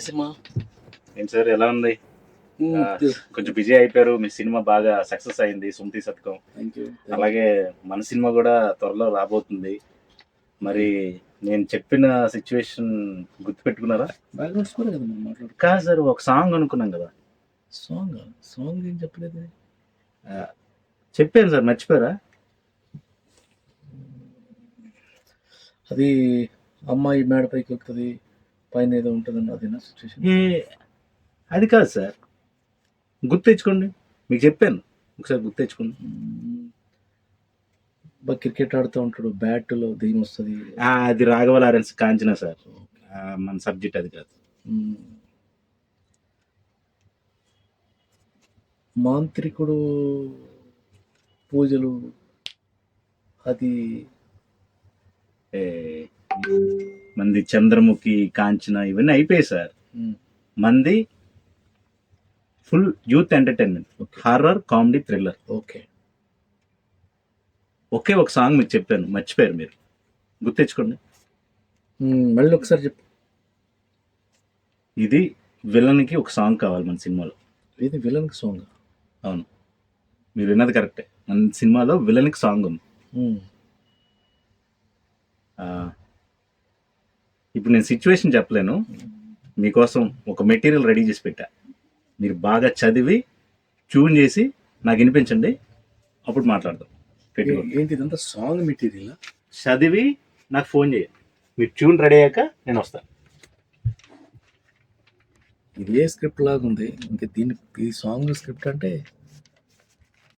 Cinema. ఏం sir ఎలా ఉంది? కొంచెం బిజీ అయిపోయారు. మీ సినిమా బాగా సక్సెస్ అయింది, సుమతి శతకం. అలాగే మన సినిమా కూడా త్వరలో రాబోతుంది. మరి నేను చెప్పిన సిచ్యువేషన్ గుర్తుపెట్టుకున్నారా? కాదు సార్, ఒక సాంగ్ అనుకున్నాం కదా. సాంగ్ ఏం చెప్పలేదు. చెప్పాను సార్, మర్చిపోయారా? అది అమ్మాయి మేడపైకి వెళ్తుంది, పైన ఏదో ఉంటుందండి, అదేనా సిచ్యువేషన్? అది కాదు సార్, గుర్తు తెచ్చుకోండి. మీకు చెప్పాను, ఒకసారి గుర్తు తెచ్చుకోండి. క్రికెట్ ఆడుతూ ఉంటాడు, బ్యాట్లో దెయ్యం వస్తుంది. అది రాఘవ లారెన్స్ కాంచనా సార్. మన సబ్జెక్ట్ అది కాదు. మాంత్రికుడు పూజలు, అది మంది చంద్రముఖి, కాంచన ఇవన్నీ అయిపోయాయి సార్. మంది full youth entertainment, horror, comedy, thriller. ఒకే ఒక సాంగ్ మీకు చెప్పాను, మర్చిపోయారు మీరు. గుర్తు తెచ్చుకోండి. మళ్ళీ ఒకసారి చెప్పు. ఇది విలన్కి ఒక సాంగ్ కావాలి మన సినిమాలో. ఇది విలన్కి సాంగ్? అవును, మీరు విన్నది కరెక్టే. మన సినిమాలో విలన్కి సాంగ్ ఉంది. ఇప్పుడు నేను సిచ్యువేషన్ చెప్పలేను, మీకోసం ఒక మెటీరియల్ రెడీ చేసి పెట్టా. మీరు బాగా చదివి ట్యూన్ చేసి నాకు వినిపించండి, అప్పుడు మాట్లాడదాం. ఏంటి ఇదంతా సాంగ్ మెటీరియల్? చదివి నాకు ఫోన్ చేయండి, మీరు ట్యూన్ రెడీ అయ్యాక నేను వస్తాను. ఇదే స్క్రిప్ట్ లాగా ఉంది, ఇంకా దీని ఈ సాంగ్ స్క్రిప్ట్ అంటే